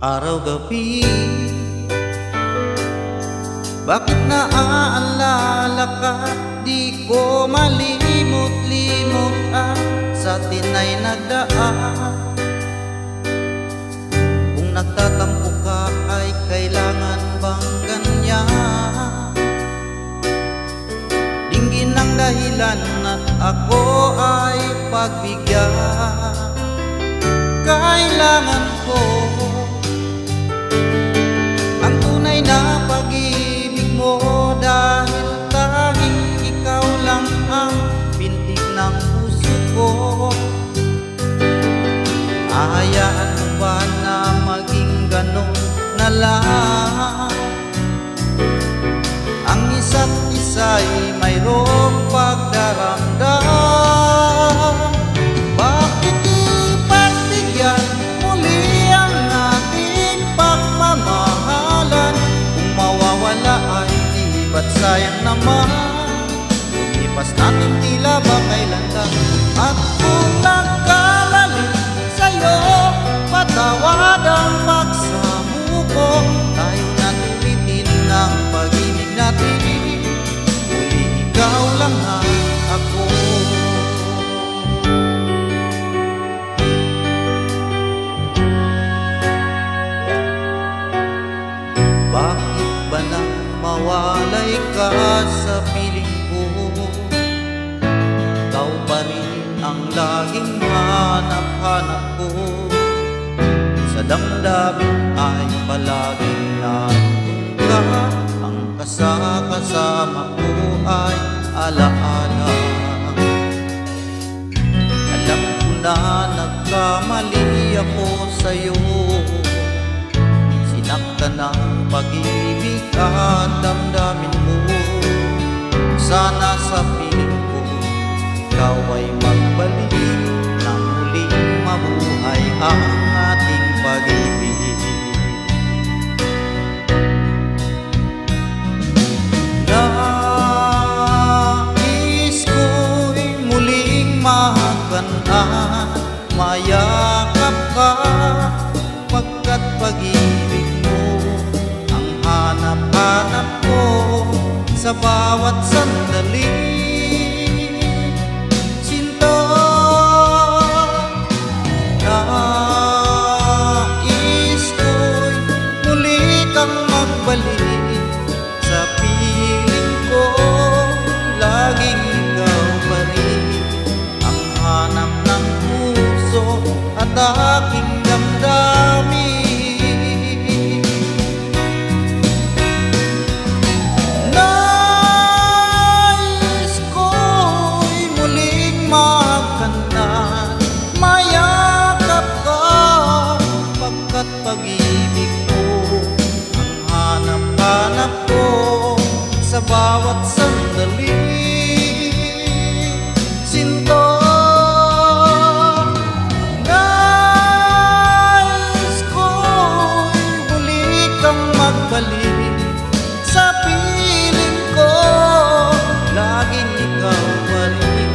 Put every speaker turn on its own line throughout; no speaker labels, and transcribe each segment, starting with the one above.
Araw-gabi, bakit naaalala ka? Di ko malimot-limot ang sa tinay nagdaan. Kung nagtatampo ka ay kailangan bang ganyan? Dinggin ang dahilan at ako ay pagbigyan. Kailangan ko ang tunay na pag-ibig mo, dahil tanging ikaw lang ang bintig ng puso ko. Ahayaan mo ba na maging ganon na lang? Ang isa't isa'y mayroong pagdaramdam. Bakit ipagbigyan muli ang ating pagmamahalan? Kung mawawala ay di ba't sayang naman? Lumipas natin tila ba kailan lang? At kung nagkamali sa'yo, patawad ang pagsamuko. Tayo na tulitin ng pag-ibig natin. Muli ikaw lang ang ako. Bakit ba nang mawalay ka sa piling ko? Ikaw pa rin ang laging hanap-hanap ko. Sa damdamin ay palaging nandun ka. Ang kasama ko ay alaala. Alam ko na nagkamali ako sa'yo. Sinaktan ng pag-ibig at damdamin mo. Sana sa piling ko ikaw ay magbalik nang muling mabuhay ang ating pag-ibig. Nais ko'y muling mahaganaan, mayakap ka, pagkat pag-ibig mo ang hanap-hanap ko sa bawat sandali. Sinta, nais ko'y muli kang magbalik sa piling ko. Laging ikaw pa rin ang hanap ng puso at aking damdamin. Nais ko'y muling magkandan, mayakap ka, pagkat pag-ibig mo ang hanap-hanap ko sa bawat sandali. Sinta, magbalik sa piling ko. Laging ikaw pa rin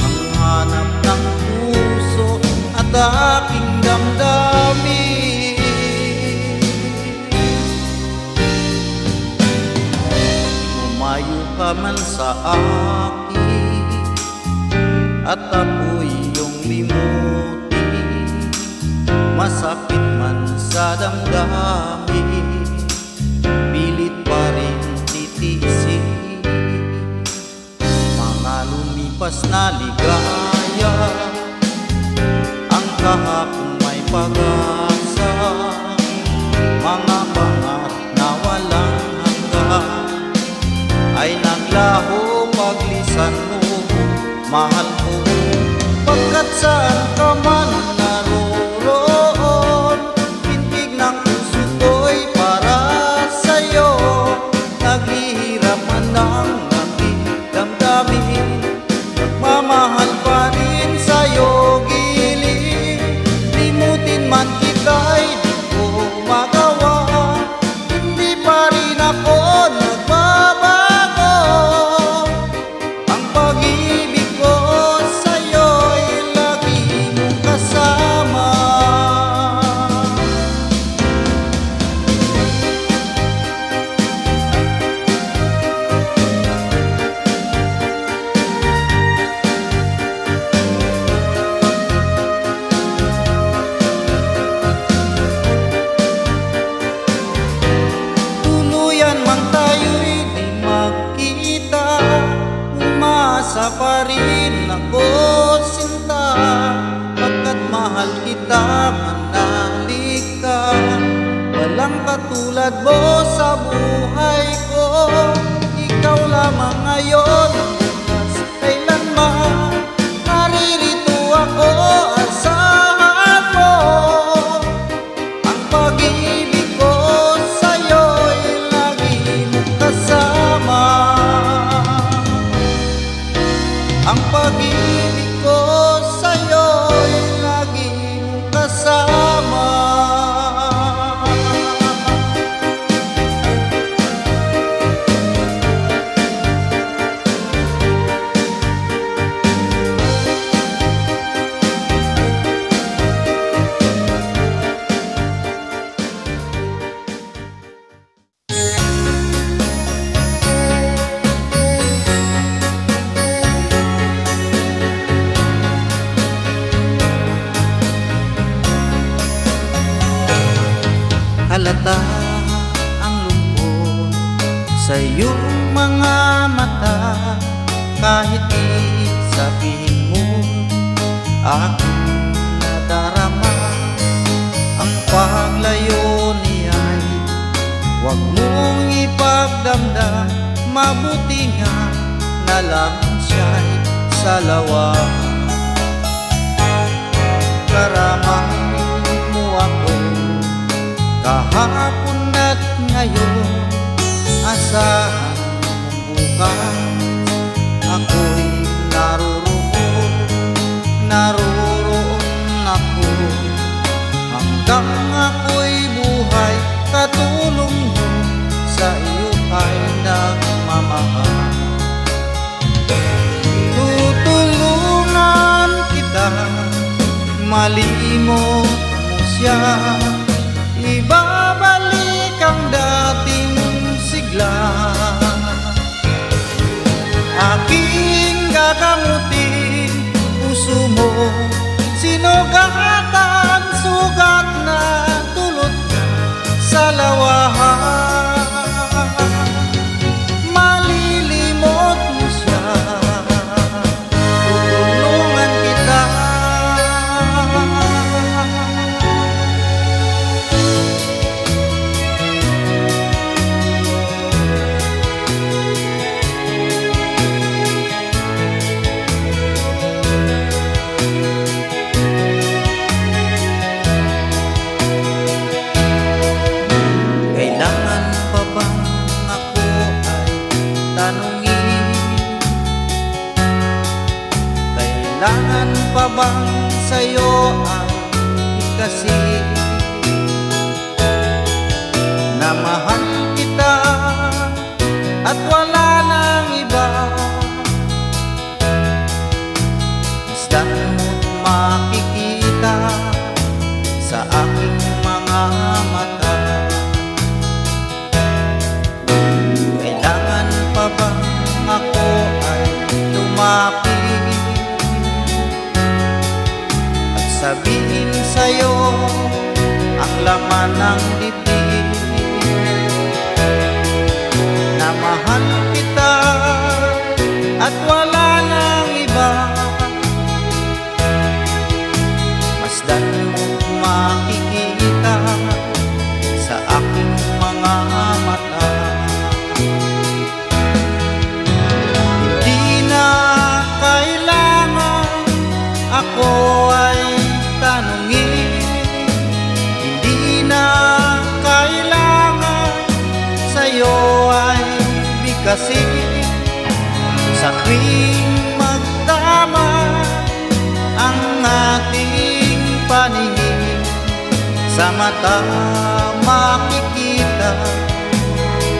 ang hanap ng puso at aking damdamin. Lumayo ka man sa akin at ako'y iyong limuti. Masakit man sa damdamin, pilit pa rin titiisin. Mga lumipas na ligaya, ang kahapon may pag-asa. Mga pangarap na walang hanggan ay naglaho paglisan mo, mahal ko. Pagkat saan ka man naroon, pintig ng puso ko'y para sa'yo. Naghihirap man ang aking damdamin, nagmamahal pa walang katulad mo sa buhay ko. Ikaw lamang ngayon, bukas, kailanman. Naririto ako, asahan mo. Ang pag-ibig ko sa'yo'y lagi mong kasama. Ang pag-ibig ko sa'yo'y lagi mong kasama. Halata ang lungkot sa iyong mga mata, kahit isabihin mo aking nadarama. Ang paglayo niya'y huwag mong ipagdamdam, mabuti nga na lang siya'y salawa. Karamay mo ako kahapon at ngayon, asahan mong bukas ako'y naroroon ako. Hanggang ako'y buhay, katulong mo sa iyo ay nagmamahal. Tutulungan kita, malimot mo siya. Ibabalik ang dating sigla, aking gagamutin puso mo. Sinugatan, sugat na dulot sa lawahan. Malilimot mo siya, tutulungan kita. Kailangan pa bang sa'yo ay ikasi na mahal kita at wala nang iba? Masdan mo't makikita sa aking mga mata. Kailangan pa bang ako ay lumapit at sabihin sa'yo ang laman ng dibdib, na mahal kita at wala nang iba? Masdan mo't makikita sa aking mga mata. Hindi na kailangan ako ay tanungin, hindi na kailangan sa'yo ay bigkasin. Sa tuwing magtama ang ating paningin, sa mata makikita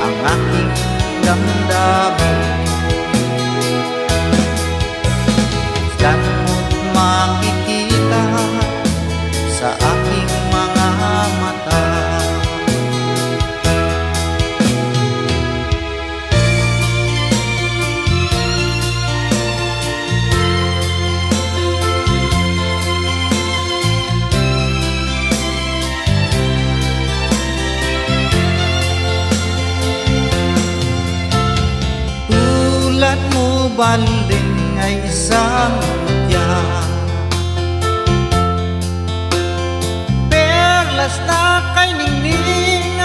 ang aking damdamin. Masdan mo't makikita sa aking mga mata. Tulad mo baling ay isang mutya, perlas na kay ningning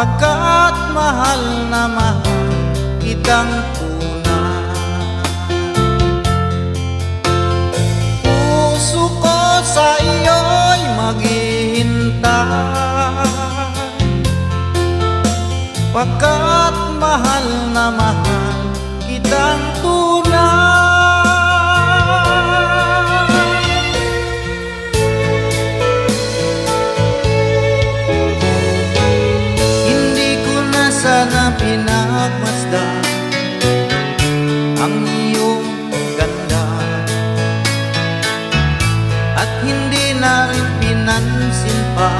pagkat mahal na mahal kitang tunay. Puso ko sa iyo'y maghihintay, pagkat mahal na mahal kitang tunay. Sana pinagmasdan ang iyong ganda, at hindi na rin pinansin pa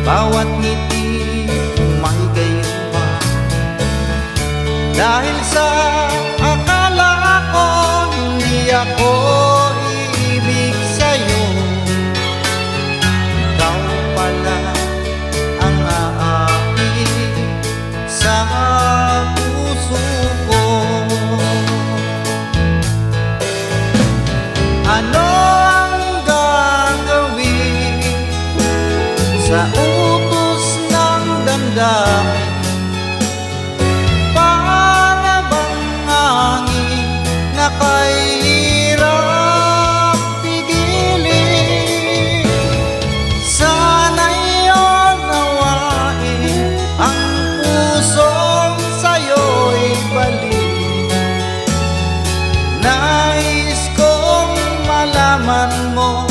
bawat ngiti may gayuma. Dahil sa akala ko hindi ako iibig sa'yo, ikaw pala ang sa puso ko. Ano ang gagawin sa utos ng damdamin? Para bang hangin na kahirap pigilin? Sana'y unawain ang pusong sa'yo'y balik. Nais kong malaman mo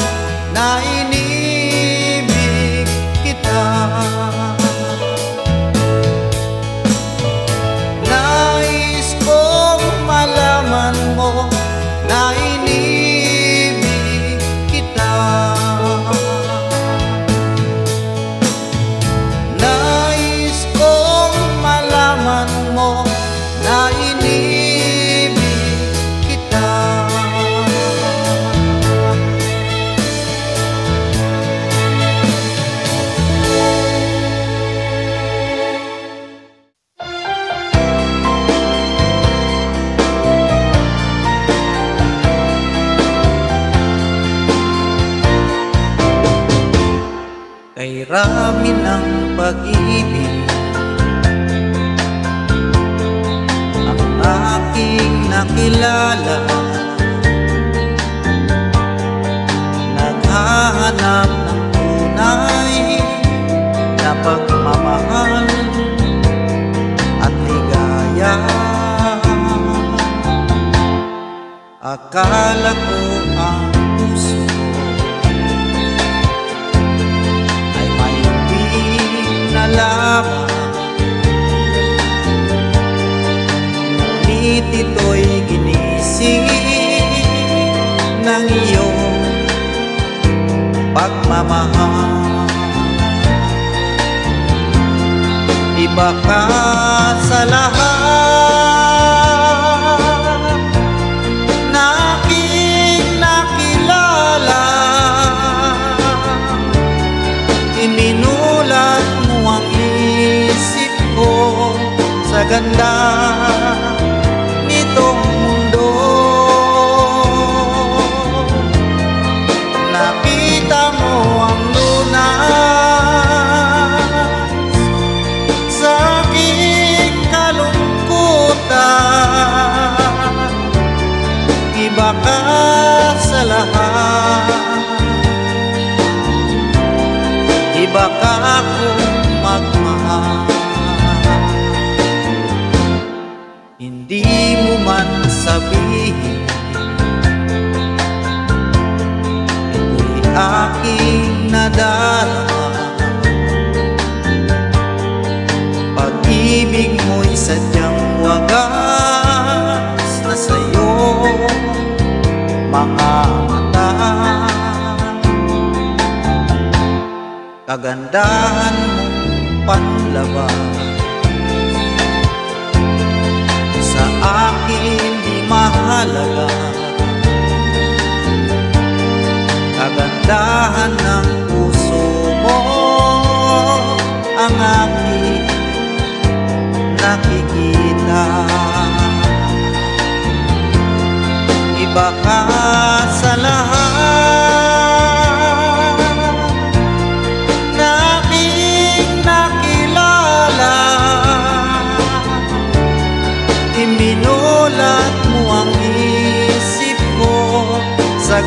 na inibig kita. Nais kong malaman mo na inibig kita. Nais kong malaman mo na inibig kita. Kay rami ng pag-ibig ang aking nakilala, naghahanap ng tunay na pagmamahal at ligaya. Akala ko ang puso ko ay may ibig na lamang, ngunit ito'y ginising ng iyong pagmamahal. Iba ka sa lahat na aking nakilala, iminulat mo ang isip ko sa ganda nitong mundo. Nakita mo ang lunas sa aking kalungkutan. Iba ka sa lahat, iba ka akong magmahal. Hindi mo man sabihin, ito'y aking nadarama. Pag-ibig mo'y sadyang wagas na sa'yo mga mata. Kagandahan mong panlabas sa akin di mahalaga. Kagandahan ng puso mo ang aking nakikita. Iba ka sa lahat na aking nakilala.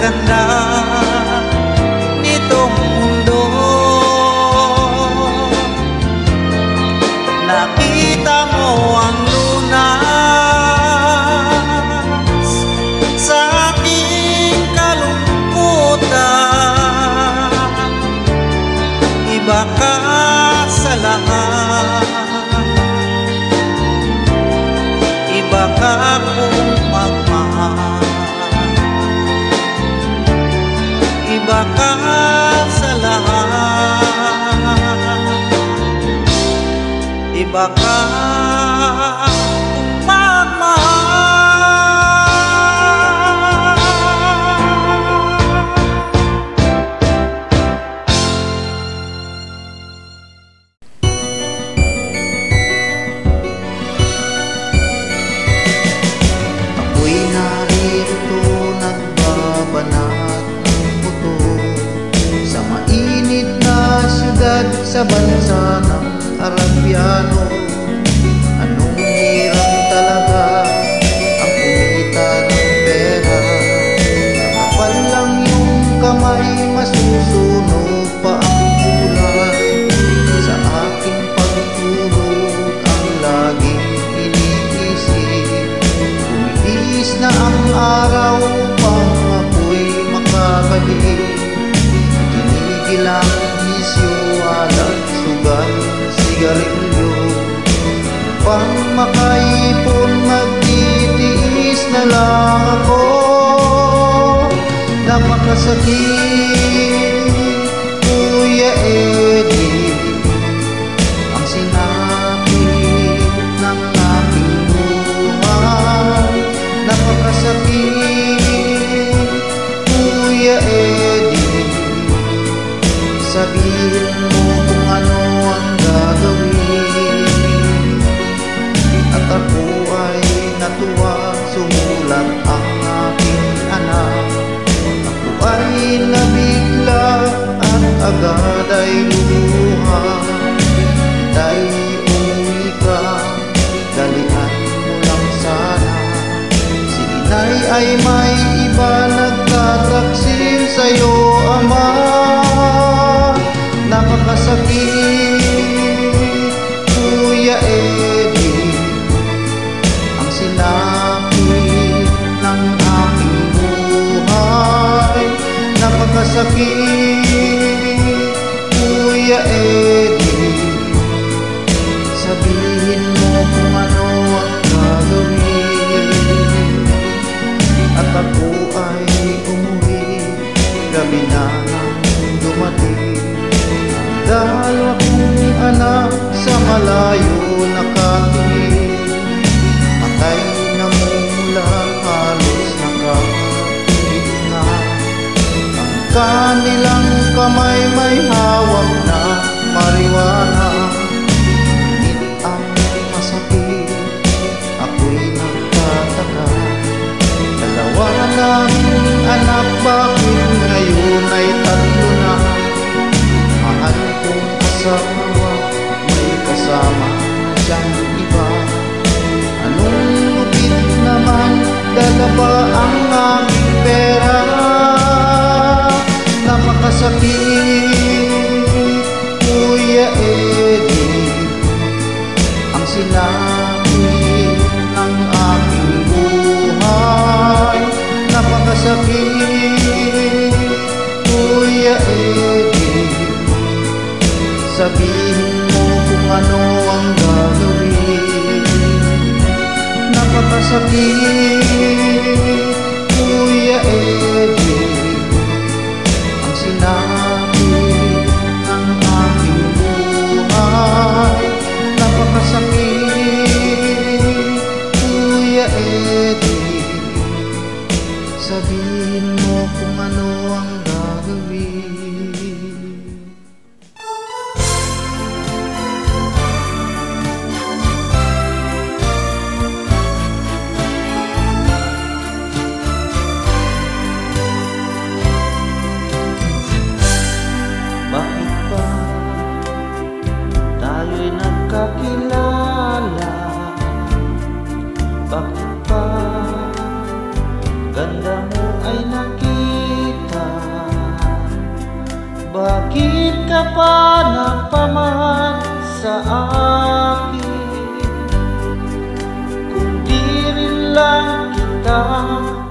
ganda nitong mundo. Nakita mo ang lunas sa aking kalungkutan. Iba ka sa lahat, iba ka kung magmahal, iba ka sa lahat, iba ka kung magmahal. Ako'y narito nagbabanat ng puto sa mainit na syudad sa bansa ng Arabiano. Anong hirap talaga ang kumita ng pera. Kapal lang yung kamay, masusunog pa ang kulay. Sa aking pagtulog ang laging iniisip. Kumitiis na ang araw pang ako'y makabalik. Tinigil ang bisyo, alat, sugal, sigarilyo. Pang makaipon, magtitiis na lang ako. Napakasakit, Kuya Eddie, ang sinapit ng aking buhay. Napakasakit, Kuya Eddie, sabihin mo kung ano ang gagawin. At ako ay natuwa, sumulat ang aking anak. Ako ay nabigla at agad ay lumuha. Tay, umuwi ka, dalian mo lang sana. Si inay ay may iba, nagtataksil sa'yo, ama. Napakasakit, Kuya Eddie, ang sinapit ng aking buhay. Napakasakit, Kuya Eddie, sabihin mo kung ano ang gagawin. At ako ay umuwi, gabi na nang dumating. Dahil akong anak sa malayo nakatingin. Matay na mula, halos nakatulid na. Ang kanilang kamay may hawak na marijuana. Ngunit ang masakit, ako'y nagtataka. Dalawa naming anak, bakit ngayon ay tatlo na? Mahal kong asawa, may kasama na siyang iba. Anong lupit naman, dala ba ang aking pera? Napakasakit, Kuya Eddie, ang sinapit ng aking buhay. Napakasakit, Kuya Eddie, sabihin mo kung ano ang gagawin. Napakasakit, Kuya Eddie, ang sinapit ng aking buhay. Napakasakit, Kuya Eddie, sabihin mo kung ano ang gagawin. kakilala. Bakit pa ganda mo ay nakita? ka pa napaman sa akin, kung di rin lang kita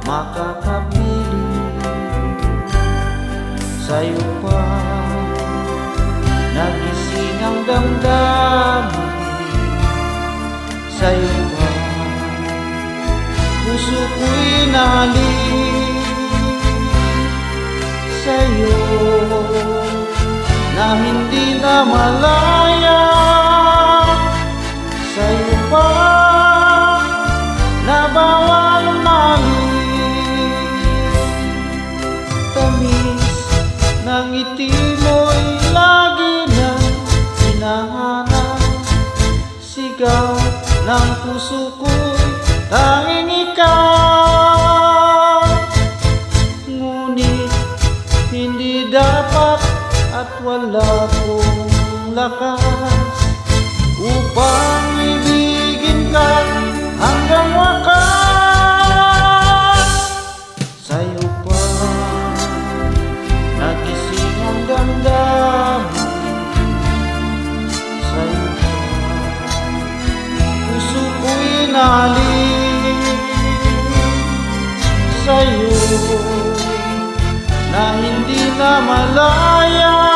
makakapiling. Sa'yo pa nagising ang damdamin, sa'yo pa puso ko'y nahalin. Sa'yo na hindi na malaya, sa'yo pa na bawal umalis. Tamis ng ngiti mo'y lagi nang hinahanap, sigaw ng puso ko'y tanging ikaw. Ngunit hindi dapat at wala kong lakas upang ibigin ka hanggang wakas. Sa'yo pa nagising ang damdamin, sa'yo pa puso ko'y nahalin. Sa'yo na hindi na malaya,